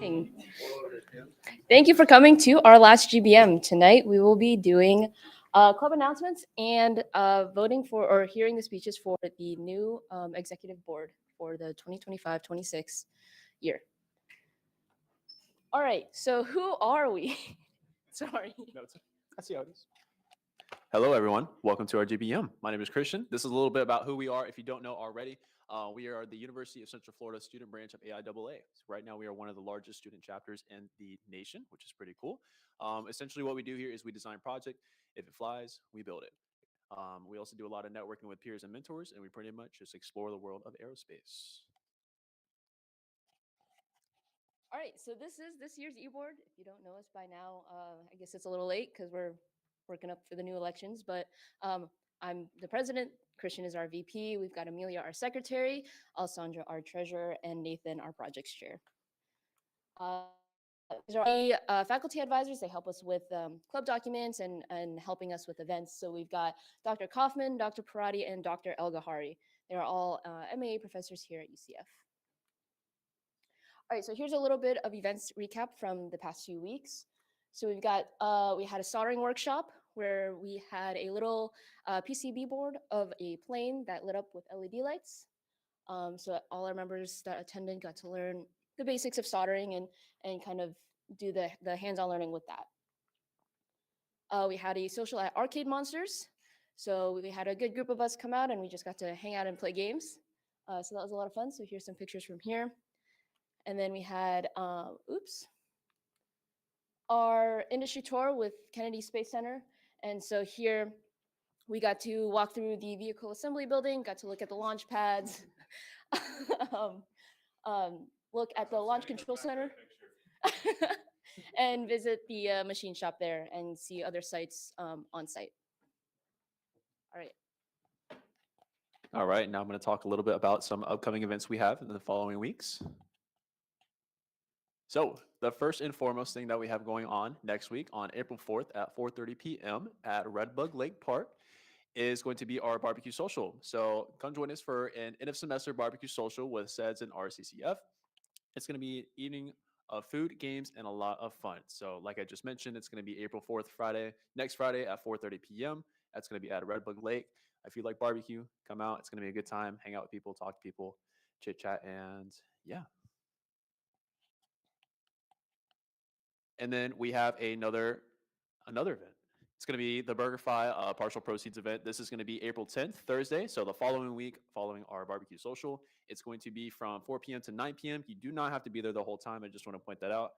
morning. Thank you for coming to our last GBM. Tonight we will be doing club announcements and voting for or hearing the speeches for the new executive board for the 2025-26 year. All right, so who are we? Sorry. No, I see how it is. Hello, everyone. Welcome to our GBM. My name is Christian. This is a little bit about who we are. If you don't know already, we are the University of Central Florida student branch of AIAA. So right now, we are one of the largest student chapters in the nation, which is pretty cool. Essentially, what we do here is we design a project. If it flies, we build it. We also do a lot of networking with peers and mentors, and we pretty much just explore the world of aerospace. All right, so this is this year's e-board. If you don't know us by now, I guess it's a little late because we're working up for the new elections, but I'm the president, Christian is our VP, we've got Amelia, our secretary, Alessandra, our treasurer, and Nathan, our projects chair. These are faculty advisors. They help us with club documents and helping us with events. So we've got Dr. Kaufman, Dr. Parati, and Dr. El Gahari. They're all MAA professors here at UCF. All right, so here's a little bit of events recap from the past few weeks. So we've got, we had a soldering workshop where we had a little PCB board of a plane that lit up with LED lights. So all our members that attended got to learn the basics of soldering and kind of do the hands-on learning with that. We had a social at Arcade Monsters. So we had a good group of us come out and we just got to hang out and play games. So that was a lot of fun. So here's some pictures from here. And then we had, our industry tour with Kennedy Space Center. And so here we got to walk through the vehicle assembly building, got to look at the launch pads, look at the launch control center, and visit the machine shop there and see other sites on site. All right. All right, now I'm going to talk a little bit about some upcoming events we have in the following weeks. So the first and foremost thing that we have going on next week on April 4th at 4:30 p.m. at Redbug Lake Park is going to be our barbecue social. So come join us for an end of semester barbecue social with SEDS and RCCF. It's going to be an evening of food, games, and a lot of fun. So like I just mentioned, it's going to be April 4th, next Friday at 4:30 p.m. That's going to be at Redbug Lake. If you like barbecue, come out. It's going to be a good time. Hang out with people, talk to people, chit chat, and yeah. And then we have another event. It's going to be the BurgerFi partial proceeds event. This is going to be April 10th, Thursday. So the following week, following our barbecue social, it's going to be from 4 p.m. to 9 p.m. You do not have to be there the whole time. I just want to point that out.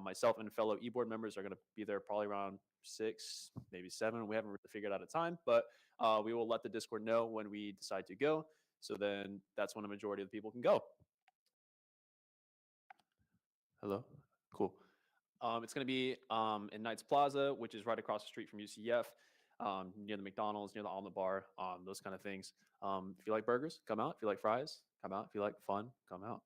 Myself and fellow e-board members are going to be there probably around 6, maybe 7. We haven't really figured out a time, but we will let the Discord know when we decide to go. So then that's when the majority of the people can go. Hello? Cool. It's going to be in Knights Plaza, which is right across the street from UCF, near the McDonald's, near the Omelet Bar, those kind of things. If you like burgers, come out. If you like fries, come out. If you like fun, come out.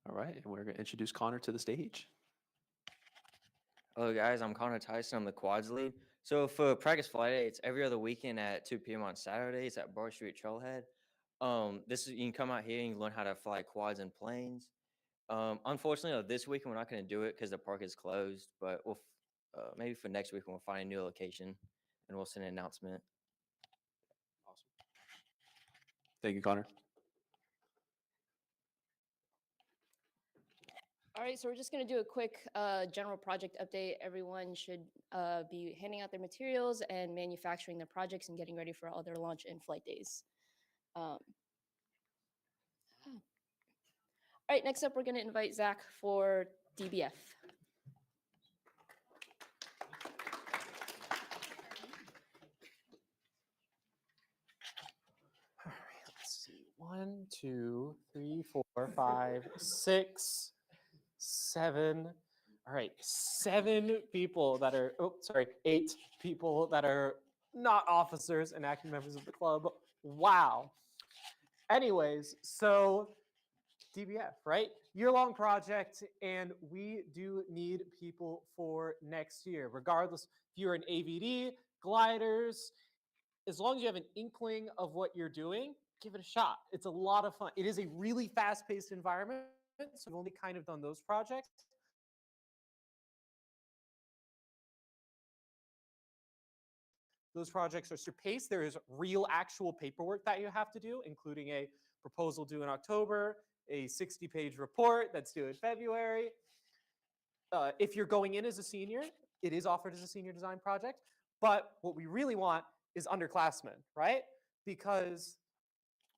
All right, and we're going to introduce Connor to the stage. Hello guys, I'm Connor Tyson. I'm the quads lead. So for practice flight day, it's every other weekend at 2 p.m. on Saturdays at Bar Street Trailhead. You can come out here and you can learn how to fly quads and planes. Unfortunately, this weekend we're not going to do it because the park is closed. But we'll maybe for next week we'll find a new location and we'll send an announcement. Awesome. Thank you, Connor. All right, so we're just going to do a quick general project update. Everyone should be handing out their materials and manufacturing their projects and getting ready for all their launch and flight days. All right, next up, we're going to invite Zach for DBF. All right, let's see. 1, 2, 3, 4, 5, 6, 7. All right, 7 people that are, 8 people that are not officers and active members of the club. Wow. Anyways, so DBF, right? Year-long project, and we do need people for next year, regardless if you're an AVD, gliders, as long as you have an inkling of what you're doing, give it a shot. It's a lot of fun. It is a really fast-paced environment, so we've only kind of done those projects. Those projects are super paced. There is real actual paperwork that you have to do, including a proposal due in October, a 60-page report that's due in February. If you're going in as a senior, it is offered as a senior design project. But what we really want is underclassmen, right? Because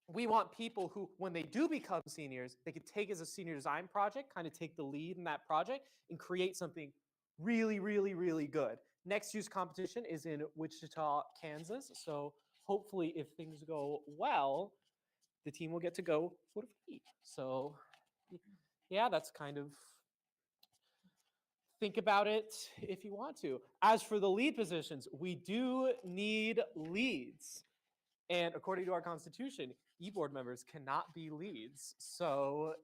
we want people who, when they do become seniors, they could take as a senior design project, kind of take the lead in that project and create something really, really, really good. Next year's competition is in Wichita, Kansas. So hopefully if things go well, the team will get to go for free. So yeah, that's kind of, think about it if you want to. As for the lead positions, we do need leads. And according to our constitution, e-board members cannot be leads. So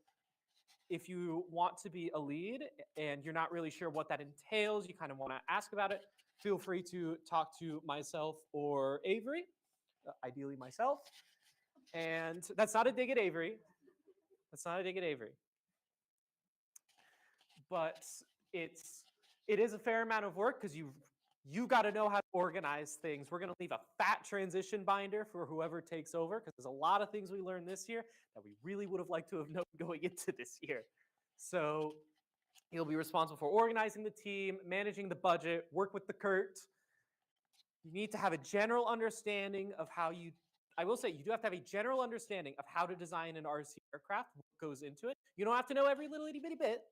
if you want to be a lead and you're not really sure what that entails, you kind of want to ask about it, feel free to talk to myself or Avery, ideally myself. And that's not a dig at Avery. That's not a dig at Avery. But it is a fair amount of work because you got to know how to organize things. We're going to leave a fat transition binder for whoever takes over because there's a lot of things we learned this year that we really would have liked to have known going into this year. So you'll be responsible for organizing the team, managing the budget, work with the Kurt. You need to have a general understanding of how you, I will say, you do have to have a general understanding of how to design an RC aircraft, what goes into it. You don't have to know every little itty bitty bit.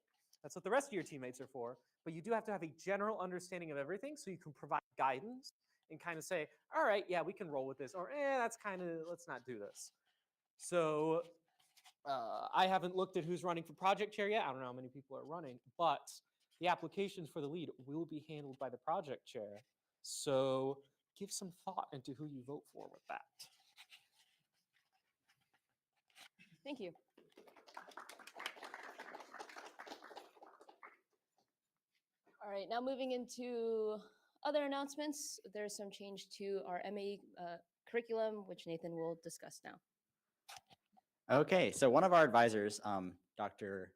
That's what the rest of your teammates are for. But you do have to have a general understanding of everything so you can provide guidance and kind of say, all right, yeah, we can roll with this. Or, that's kind of, let's not do this. So I haven't looked at who's running for project chair yet. I don't know how many people are running. But the applications for the lead will be handled by the project chair. So give some thought into who you vote for with that. Thank you. All right, now moving into other announcements. There's some change to our MA curriculum, which Nathan will discuss now. Okay, so one of our advisors, Dr.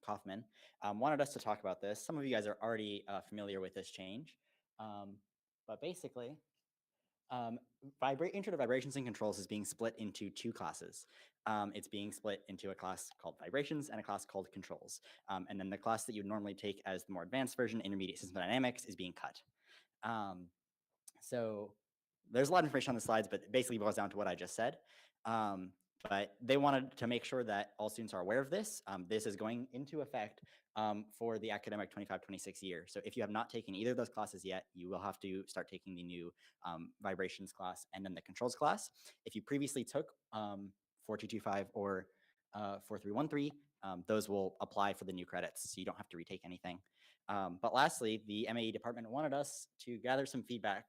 Kaufman, wanted us to talk about this. Some of you guys are already familiar with this change, but basically, Intro to Vibrations and Controls is being split into two classes. It's being split into a class called Vibrations and a class called Controls. And then the class that you would normally take as the more advanced version, Intermediate System Dynamics, is being cut. So there's a lot of information on the slides, but it basically boils down to what I just said. But they wanted to make sure that all students are aware of this. This is going into effect for the academic 25-26 year. So if you have not taken either of those classes yet, you will have to start taking the new vibrations class and then the controls class. If you previously took 4225 or 4313, those will apply for the new credits, so you don't have to retake anything. But lastly, the MAE department wanted us to gather some feedback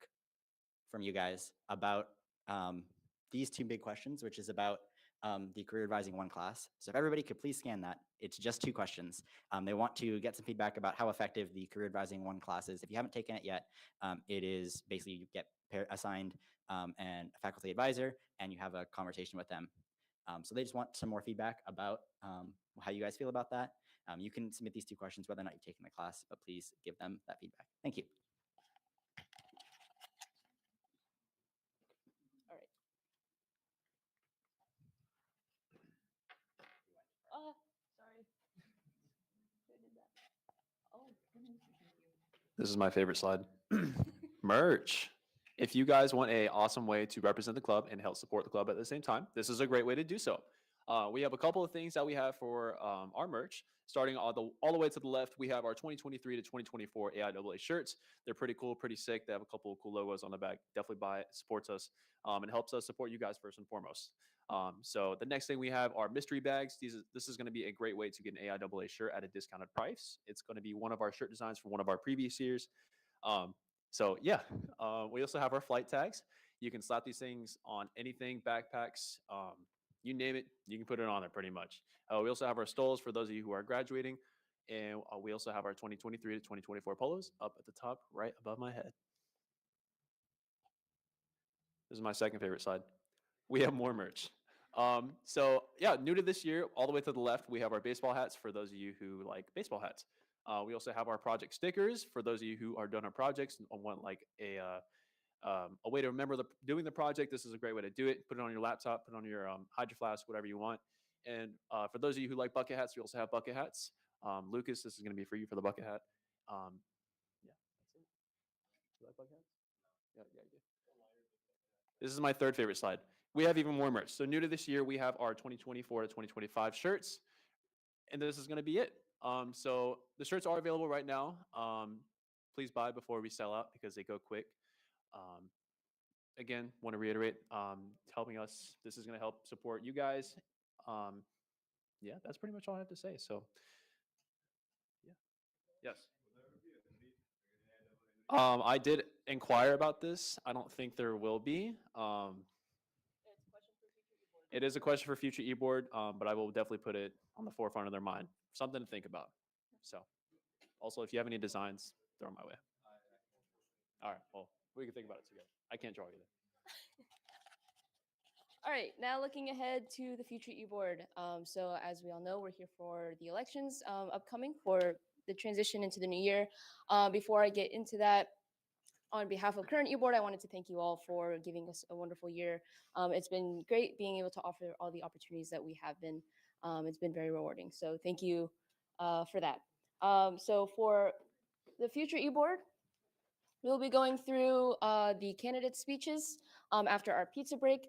from you guys about these two big questions, which is about the Career Advising 1 class. So if everybody could please scan that, it's just 2 questions. They want to get some feedback about how effective the Career Advising 1 class is. If you haven't taken it yet, it is basically you get assigned and a faculty advisor, and you have a conversation with them. So they just want some more feedback about how you guys feel about that. You can submit these 2 questions whether or not you've taken the class, but please give them that feedback. Thank you. All right. Sorry. Who did that? Oh, goodness. This is my favorite slide. Merch. If you guys want an awesome way to represent the club and help support the club at the same time, this is a great way to do so. We have a couple of things that we have for our merch. Starting all the way to the left, we have our 2023 to 2024 AIAA shirts. They're pretty cool, pretty sick. They have a couple of cool logos on the back. Definitely buy it, supports us, and helps us support you guys first and foremost. So the next thing we have are mystery bags. This is going to be a great way to get an AIAA shirt at a discounted price. It's going to be one of our shirt designs from one of our previous years. So yeah, we also have our flight tags. You can slap these things on anything, backpacks, you name it, you can put it on there pretty much. We also have our stoles for those of you who are graduating. And we also have our 2023 to 2024 polos up at the top, right above my head. This is my second favorite slide. we have more merch. So yeah, new to this year, all the way to the left, we have our baseball hats for those of you who like baseball hats. We also have our project stickers for those of you who are done our projects and want like a way to remember doing the project. This is a great way to do it. Put it on your laptop, put it on your hydro flask, whatever you want. And for those of you who like bucket hats, we also have bucket hats. Lucas, this is going to be for you for the bucket hat. Yeah, that's it. You like bucket hats? Yeah, yeah, yeah. This is my third favorite slide. We have even more merch. So new to this year, we have our 2024 to 2025 shirts, and this is going to be it. So the shirts are available right now. Please buy before we sell out because they go quick. Um, Again, want to reiterate, helping us. This is going to help support you guys. Yeah, that's pretty much all I have to say. So, yeah, yes. I did inquire about this. I don't think there will be. It is a question for future e-board, but I will definitely put it on the forefront of their mind. Something to think about. So, also, if you have any designs, throw them my way. All right. Well, we can think about it together. I can't draw either. All right, now looking ahead to the future e-board. So as we all know, we're here for the elections upcoming for the transition into the new year. Before I get into that, on behalf of current e-board, I wanted to thank you all for giving us a wonderful year. It's been great being able to offer all the opportunities that we have been. It's been very rewarding. So thank you for that. So for the future e-board, we'll be going through the candidate speeches after our pizza break.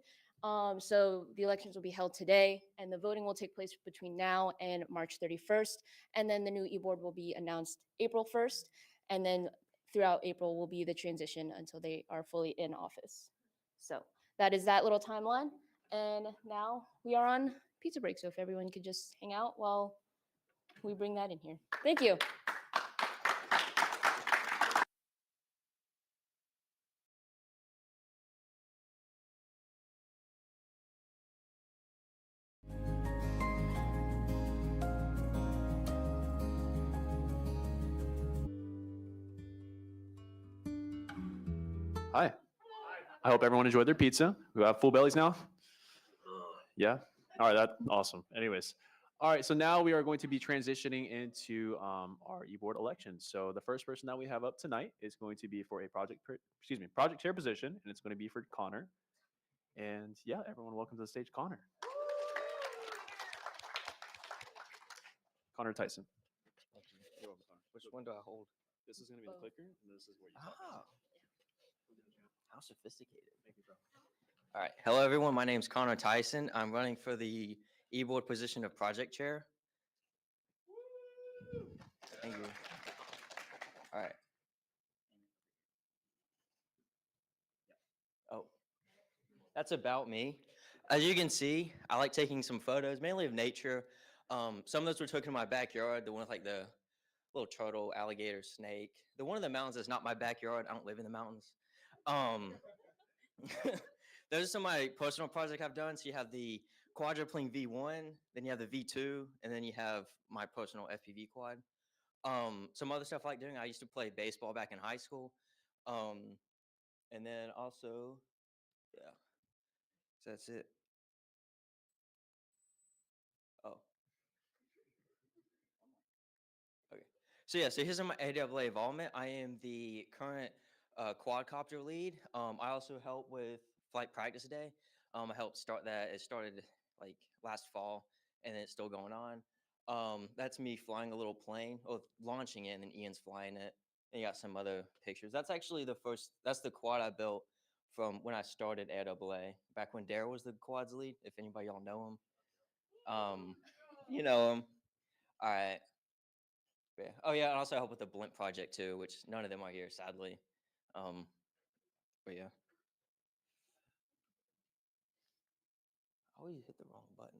So the elections will be held today, and the voting will take place between now and March 31st. And then the new e-board will be announced April 1st. And then throughout April will be the transition until they are fully in office. So that is that little timeline. And now we are on pizza break. So if everyone could just hang out while we bring that in here. Thank you. Hi. I hope everyone enjoyed their pizza. We have full bellies now? Yeah? All right, that's awesome. Anyways, all right, so now we are going to be transitioning into our e-board elections. So the first person that we have up tonight is going to be for a project chair position, and it's going to be for Connor. And yeah, everyone welcome to the stage, Connor. Connor Tyson. You're welcome, Connor. Which one do I hold? This is going to be the clicker, and this is where you talk. Ah, how sophisticated. Thank you, bro. All right. Hello, everyone. My name's Connor Tyson. I'm running for the e-board position of project chair. Thank you. All right. Oh, that's about me. As you can see, I like taking some photos, mainly of nature. Some of those were taken in my backyard. The one with like the little turtle, alligator, snake. The one in the mountains is not my backyard. I don't live in the mountains. Those are some of my personal projects I've done. So you have the quadrupling V1, then you have the V2, and then you have my personal FPV quad. Some other stuff I like doing, I used to play baseball back in high school. And then also, yeah, so that's it. Oh. Okay. So yeah, so here's my AIAA involvement. I am the current quadcopter lead. I also help with flight practice day. I helped start that. It started like last fall, and it's still going on. That's me flying a little plane, or launching it, and then Ian's flying it. And you got some other pictures. That's actually that's the quad I built from when I started AIAA, back when Dare was the quads lead, if anybody y'all know him. You know him. All right. Yeah. Oh yeah, and also help with the blimp project too, which none of them are here, sadly. But yeah. I always hit the wrong button.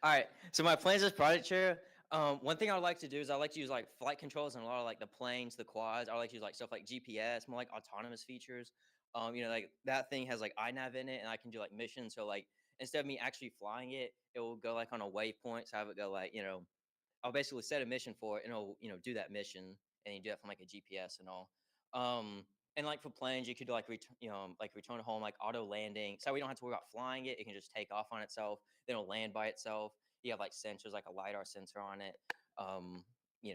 All right. So my plans as project chair. One thing I would like to do is I like to use like flight controls and a lot of like the planes, the quads. I like to use like stuff like GPS, more like autonomous features. Like that thing has like iNav in it, and I can do like missions. So like instead of me actually flying it, it will go like on a waypoint. So I have it go like I'll basically set a mission for it, and it'll do that mission, and you do that from like a GPS and all. And like for planes, you could like return home, like auto landing. So we don't have to worry about flying it. It can just take off on itself. Then it'll land by itself. You have like sensors, like a LiDAR sensor on it.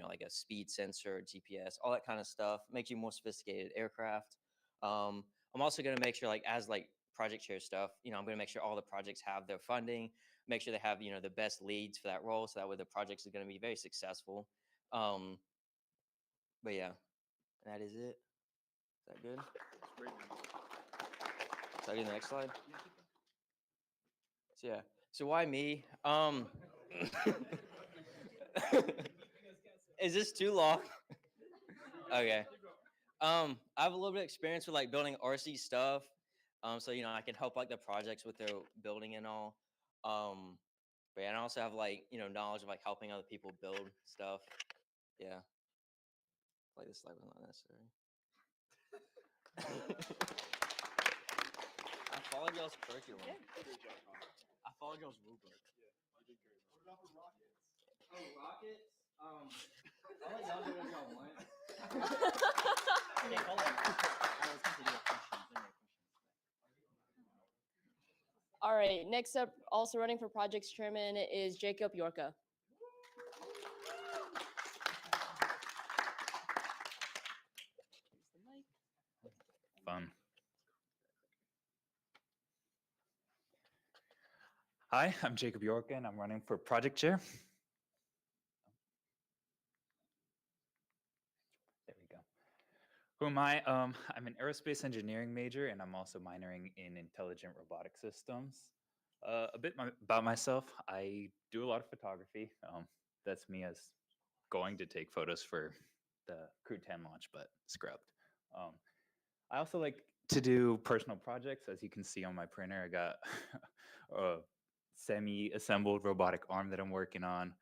Like a speed sensor, GPS, all that kind of stuff. Makes you more sophisticated aircraft. I'm also going to make sure, like as like project chair stuff, I'm going to make sure all the projects have their funding. Make sure they have the best leads for that role, so that way the projects are going to be very successful. But yeah, that is it. Is that good? So I get the next slide. So yeah. So why me? Is this too long? Okay. I have a little bit of experience with like building RC stuff. So I can help like the projects with their building and all. But yeah, and I also have like knowledge of like helping other people build stuff. Yeah. Like this slide was not necessary. I followed y'all's curriculum. I followed y'all's rubric. Oh, rockets? I'll let y'all do what y'all want. All right, next up, also running for projects chairman is Jacob Yorka. Fun. Hi, I'm Jacob Yorka, and I'm running for project chair. There we go. Who am I? I'm an aerospace engineering major, and I'm also minoring in intelligent robotic systems. A bit about myself. I do a lot of photography. That's me as going to take photos for the Crew 10 launch, but scrubbed. I also like to do personal projects. As you can see on my printer, I got a semi-assembled robotic arm that I'm working on,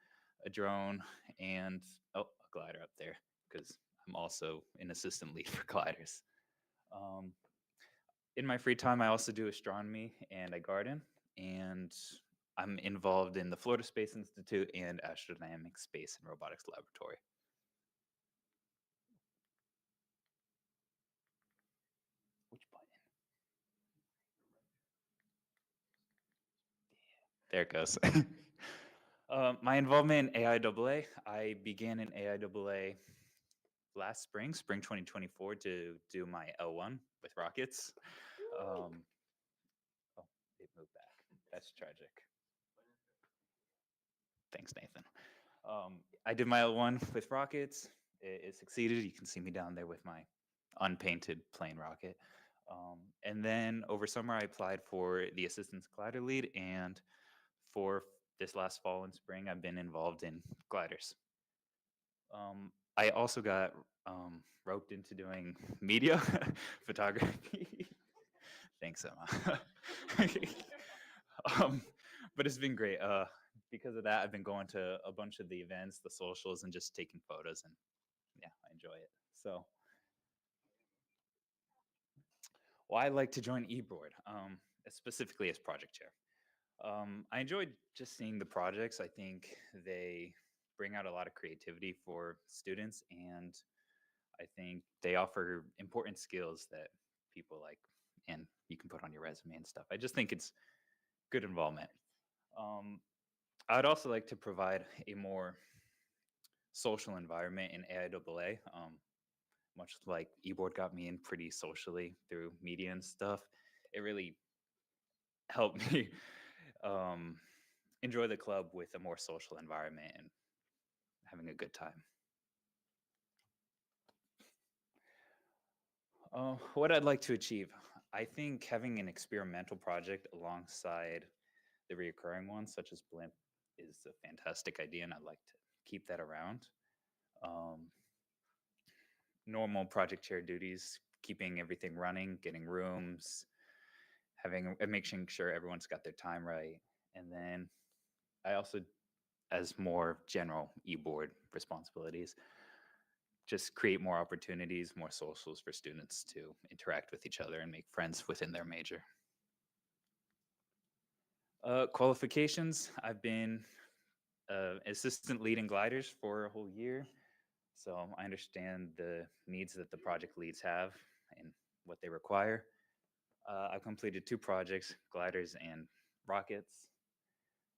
a drone, and a glider up there, because I'm also an assistant lead for gliders. In my free time, I also do astronomy and I garden, and I'm involved in the Florida Space Institute and Astrodynamic Space and Robotics Laboratory. Which button? There it goes. My involvement in AIAA, I began in AIAA last spring 2024, to do my L1 with rockets. Oh, it moved back. That's tragic. Thanks, Nathan. I did my L1 with rockets. It succeeded. You can see me down there with my unpainted plain rocket. And then over summer, I applied for the assistance glider lead, and for this last fall and spring, I've been involved in gliders. I also got roped into doing media photography. Thanks, Emma. But it's been great. Because of that, I've been going to a bunch of the events, the socials, and just taking photos, and yeah, I enjoy it. So, well, I like to join eBoard, specifically as project chair. I enjoyed just seeing the projects. I think they bring out a lot of creativity for students, and I think they offer important skills that people like, and you can put on your resume and stuff. I just think it's good involvement. I'd also like to provide a more social environment in AIAA, much like eBoard got me in pretty socially through media and stuff. It really helped me enjoy the club with a more social environment and having a good time. What I'd like to achieve, I think having an experimental project alongside the reoccurring ones, such as Blimp, is a fantastic idea, and I'd like to keep that around. Normal project chair duties, keeping everything running, getting rooms, making sure everyone's got their time right. And then I also, as more general eBoard responsibilities, just create more opportunities, more socials for students to interact with each other and make friends within their major. Qualifications, I've been assistant lead in gliders for a whole year. So I understand the needs that the project leads have, and what they require. I've completed 2 projects, gliders and rockets,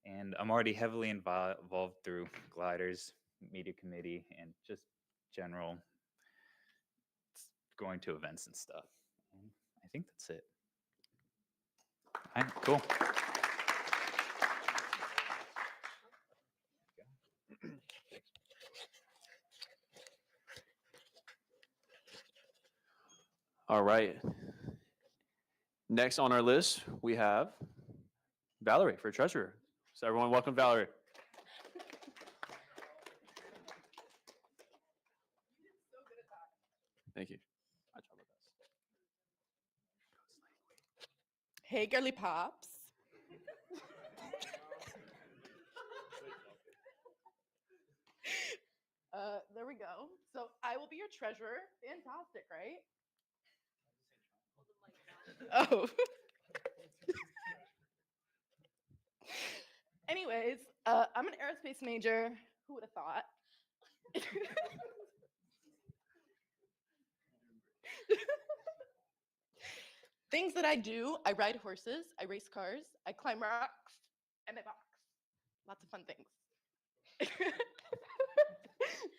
and I'm already heavily involved through gliders, media committee, and just general going to events and stuff. And I think that's it. All right, cool. All right. Next on our list, we have Valerie for treasurer. So everyone, welcome Valerie. Thank you. I tried my best. Hey, girly pops. There we go. So I will be your treasurer. Fantastic, right? Oh. Anyways, I'm an aerospace major. Who would have thought? Things that I do, I ride horses, I race cars, I climb rocks, and I box. Lots of fun things.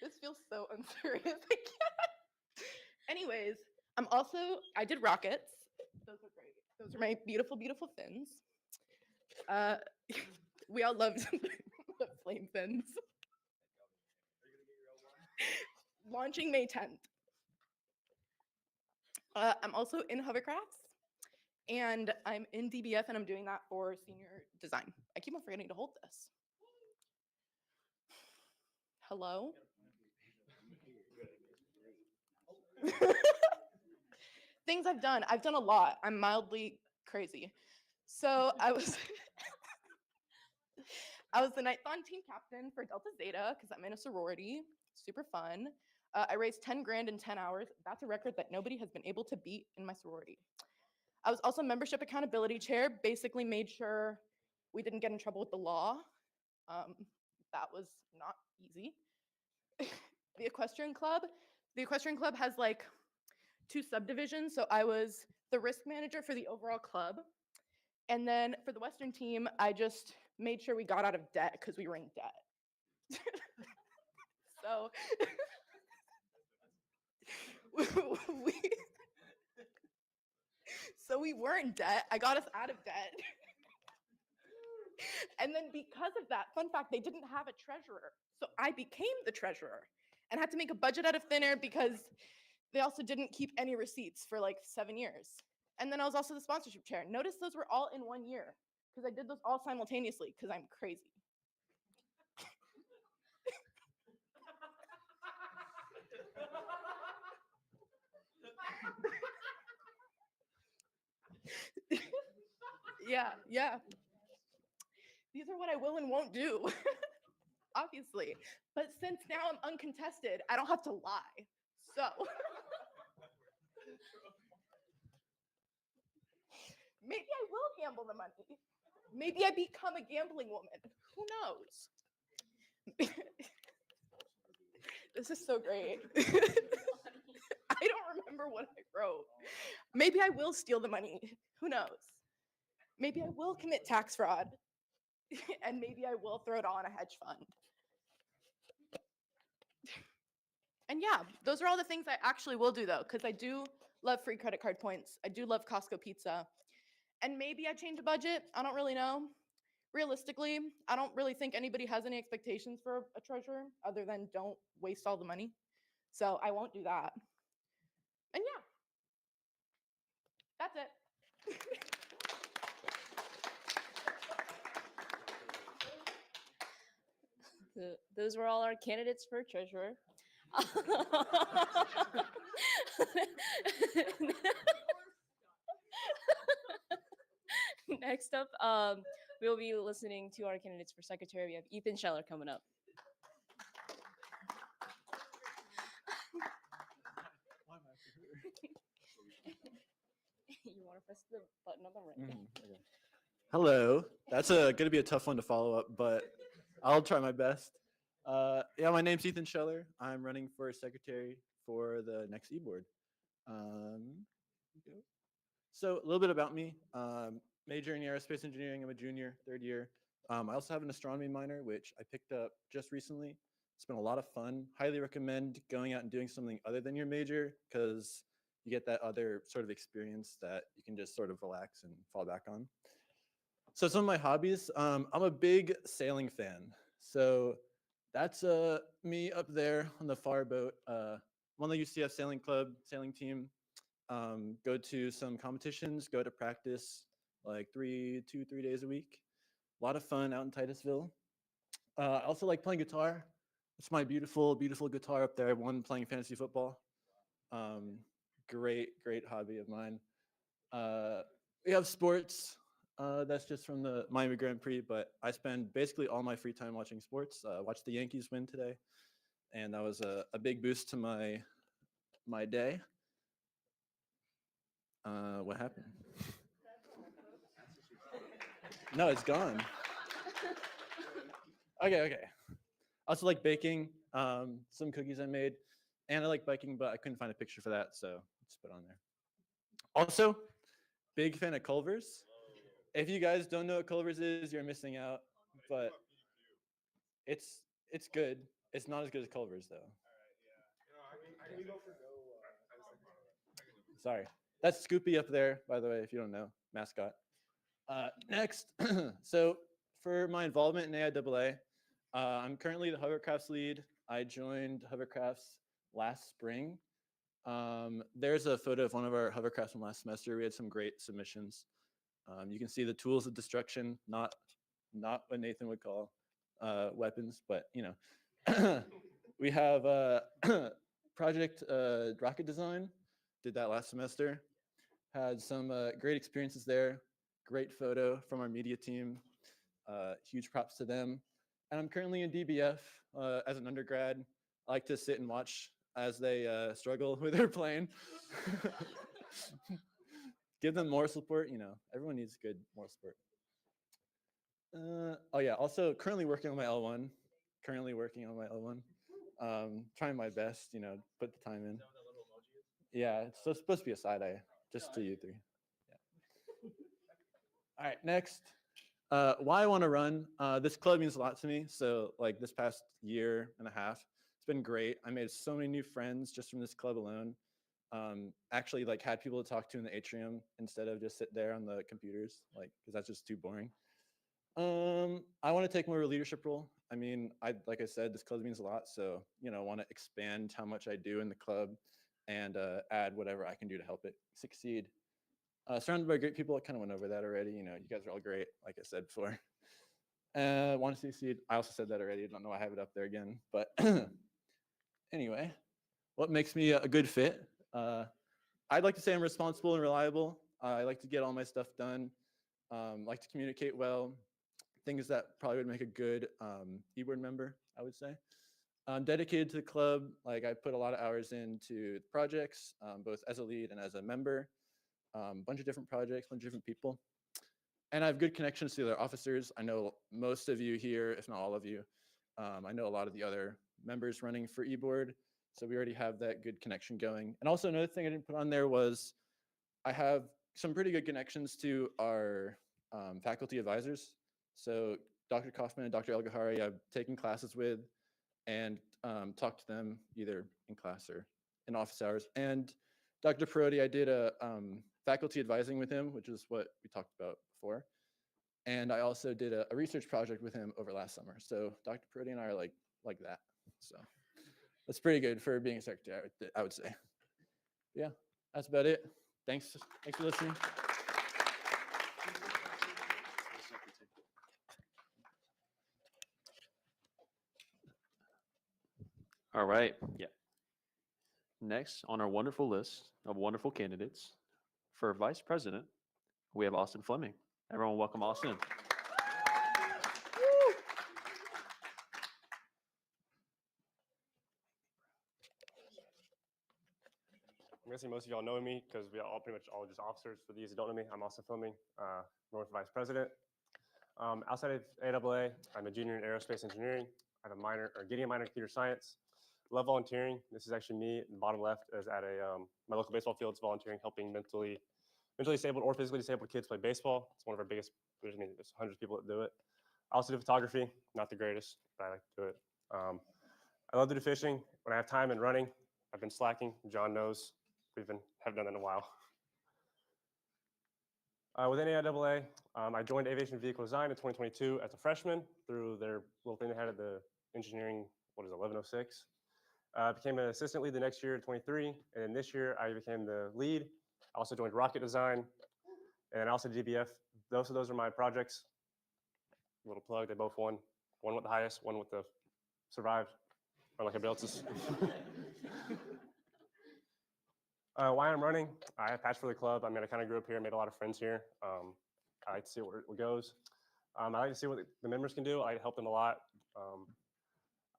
This feels so unserious. I can't. Anyways, I did rockets. Those are great. Those are my beautiful, beautiful fins. We all loved the flame fins. Launching May 10th. I'm also in hovercrafts, and I'm in DBF, and I'm doing that for senior design. I keep on forgetting to hold this. Hello? Things I've done a lot. I'm mildly crazy. So I was the Nighthon team captain for Delta Zeta because I'm in a sorority. Super fun. I raised 10 grand in 10 hours. That's a record that nobody has been able to beat in my sorority. I was also membership accountability chair, basically made sure we didn't get in trouble with the law. That was not easy. The equestrian club has like 2 subdivisions. So I was the risk manager for the overall club. And then for the Western team, I just made sure we got out of debt because we were in debt. So we were in debt. I got us out of debt. And then because of that, fun fact, they didn't have a treasurer. So I became the treasurer and had to make a budget out of thin air because they also didn't keep any receipts for like 7 years. And then I was also the sponsorship chair. Notice those were all in 1 year because I did those all simultaneously because I'm crazy. Yeah. These are what I will and won't do, obviously. But since now I'm uncontested, I don't have to lie. So maybe I will gamble the money. Maybe I become a gambling woman. Who knows? This is so great. I don't remember what I wrote. Maybe I will steal the money. Who knows? Maybe I will commit tax fraud. And maybe I will throw it all in a hedge fund. And yeah, those are all the things I actually will do though, because I do love free credit card points. I do love Costco pizza. And maybe I change a budget. I don't really know. Realistically, I don't really think anybody has any expectations for a treasurer other than don't waste all the money. So I won't do that. And yeah, that's it. Those were all our candidates for treasurer. Next up, we'll be listening to our candidates for secretary. We have Ethan Scheller coming up. You want to press the button on the right? Okay. Hello. That's going to be a tough one to follow up, but I'll try my best. Yeah, my name's Ethan Scheller. I'm running for secretary for the next e-board. So a little bit about me. Major in aerospace engineering. I'm a junior, third year. I also have an astronomy minor, which I picked up just recently. It's been a lot of fun. Highly recommend going out and doing something other than your major because you get that other sort of experience that you can just sort of relax and fall back on. So some of my hobbies, I'm a big sailing fan. So that's me up there on the far boat. I'm on the UCF sailing club, sailing team. Go to some competitions, go to practice like 3 days a week. A lot of fun out in Titusville. I also like playing guitar. It's my beautiful, beautiful guitar up there. One playing fantasy football. Um, great hobby of mine. We have sports. That's just from the Miami Grand Prix, but I spend basically all my free time watching sports. Watched the Yankees win today, and that was a big boost to my day. What happened? No, it's gone. Okay. I also like baking. Some cookies I made, and I like biking, but I couldn't find a picture for that, so just put it on there. Also, big fan of Culver's. If you guys don't know what Culver's is, you're missing out. But it's good. It's not as good as Culver's though. Sorry, that's Scoopy up there, by the way, if you don't know, mascot. Next, so for my involvement in AIAA, I'm currently the hovercrafts lead. I joined hovercrafts last spring. There's a photo of one of our hovercrafts from last semester. We had some great submissions. You can see the tools of destruction, not what Nathan would call weapons, but you know. We have project rocket design. Did that last semester. Had some great experiences there. Great photo from our media team. Huge props to them. And I'm currently in DBF as an undergrad. I like to sit and watch as they struggle with their plane. Give them moral support. You know, everyone needs good moral support. Oh yeah, also currently working on my L1. Trying my best, you know, put the time in. Yeah, it's supposed to be a side eye, just to you three. Yeah. All right, next. Why I want to run. This club means a lot to me. So like this past year and a half, it's been great. I made so many new friends just from this club alone. Actually like had people to talk to in the atrium instead of just sit there on the computers, like, because that's just too boring. I want to take more of a leadership role. I mean, like I said, this club means a lot. So, you know, I want to expand how much I do in the club and add whatever I can do to help it succeed. Surrounded by great people, I kind of went over that already. You know, you guys are all great, like I said before. Want to succeed. I also said that already. I don't know why I have it up there again. But anyway, what makes me a good fit? I'd like to say I'm responsible and reliable. I like to get all my stuff done. Like to communicate well. Things that probably would make a good e-board member, I would say. I'm dedicated to the club. Like I put a lot of hours into projects, both as a lead and as a member. Bunch of different projects, bunch of different people. And I have good connections to the other officers. I know most of you here, if not all of you. I know a lot of the other members running for e-board. So we already have that good connection going. And also another thing I didn't put on there was I have some pretty good connections to our faculty advisors. So Dr. Kaufman and Dr. El-Gahari, I've taken classes with and talked to them either in class or in office hours. And Dr. Perotti, I did a faculty advising with him, which is what we talked about before. And I also did a research project with him over last summer. So Dr. Perotti and I are like that. So that's pretty good for being a secretary, I would say. Yeah, that's about it. Thanks for listening. All right. Yeah. Next on our wonderful list of wonderful candidates for vice president, we have Austin Fleming. Everyone welcome Austin. I'm guessing most of y'all know me because we are all pretty much all just officers. For these who don't know me, I'm Austin Fleming, North Vice President. Outside of AIAA, I'm a junior in aerospace engineering. I have a minor, or getting a minor in computer science. Love volunteering. This is actually me. The bottom left is at my local baseball fields, volunteering, helping mentally mentally disabled or physically disabled kids play baseball. It's one of our biggest. There's hundreds of people that do it. I also do photography, not the greatest, but I like to do it. I love to do fishing when I have time and running. I've been slacking. John knows have done that in a while. Within AIAA, I joined aviation vehicle design in 2022 as a freshman through their little thing they had at the engineering, 1106. Became an assistant lead the next year, 23, and then this year I became the lead. I also joined rocket design, and also GBF. Those are my projects. Little plug, they both won. One with the highest, one with the survived, unlike everybody else's. Why I'm running, I have passion for the club. I mean, I kind of grew up here, made a lot of friends here. I like to see what goes. I like to see what the members can do. I help them a lot.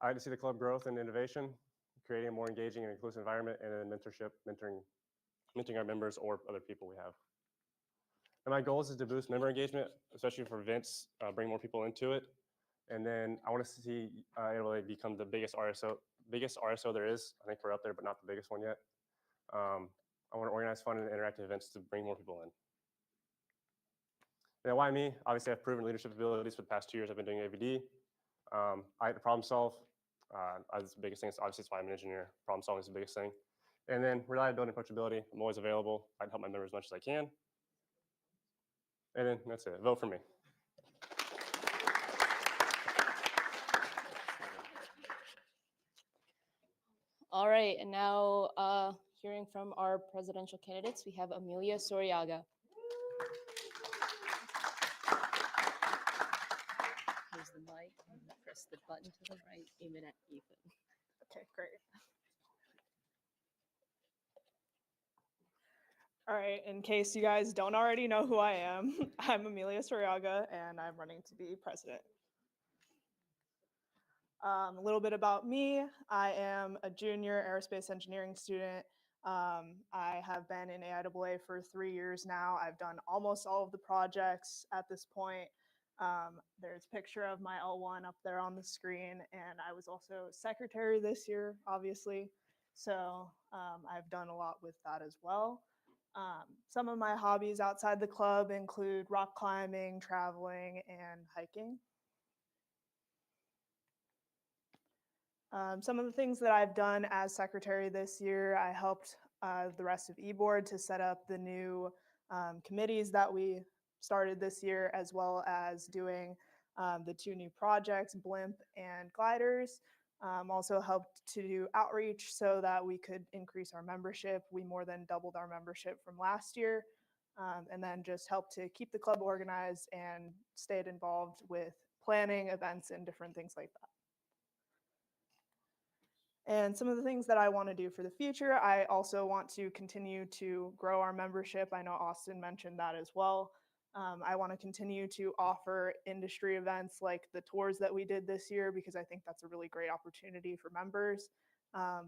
I like to see the club growth and innovation, creating a more engaging and inclusive environment, and then mentoring our members or other people we have. And my goals is to boost member engagement, especially for events, bring more people into it. And then I want to see AIAA become the biggest RSO there is. I think we're up there, but not the biggest one yet. I want to organize fun and interactive events to bring more people in. Now, why me? Obviously, I've proven leadership abilities for the past 2 years. I've been doing AVD. I like to problem solve. That's the biggest thing. Obviously, it's why I'm an engineer. Problem solving is the biggest thing. And then reliability and approachability. I'm always available. I can help my members as much as I can. And then that's it. Vote for me. All right, and now hearing from our presidential candidates, we have Amelia Soriaga. Here's the mic. Press the button to the right, aim it at Ethan. Okay, great. All right, in case you guys don't already know who I am, I'm Amelia Soriaga, and I'm running to be president. A little bit about me. I am a junior aerospace engineering student. I have been in AIAA for 3 years now. I've done almost all of the projects at this point. There's a picture of my L1 up there on the screen, and I was also secretary this year, obviously. So I've done a lot with that as well. Some of my hobbies outside the club include rock climbing, traveling, and hiking. Some of the things that I've done as secretary this year, I helped the rest of eBoard to set up the new committees that we started this year, as well as doing the 2 new projects, Blimp and Gliders. Also helped to do outreach so that we could increase our membership. We more than doubled our membership from last year. And then just helped to keep the club organized and stayed involved with planning events and different things like that. And some of the things that I want to do for the future, I also want to continue to grow our membership. I know Austin mentioned that as well. I want to continue to offer industry events like the tours that we did this year, because I think that's a really great opportunity for members.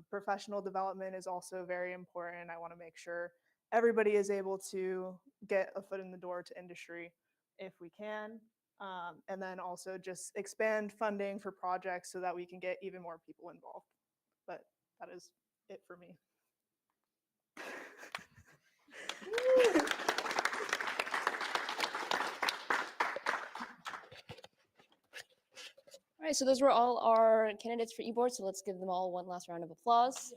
Professional development is also very important. I want to make sure everybody is able to get a foot in the door to industry if we can. And then also just expand funding for projects so that we can get even more people involved. But that is it for me. All right, so those were all our candidates for eBoard, so let's give them all one last round of applause.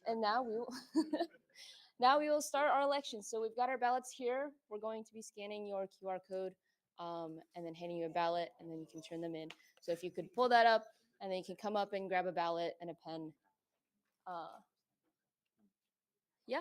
And now we will start our elections. So we've got our ballots here. We're going to be scanning your QR code and then handing you a ballot, and then you can turn them in. So if you could pull that up, and then you can come up and grab a ballot and a pen. Yeah.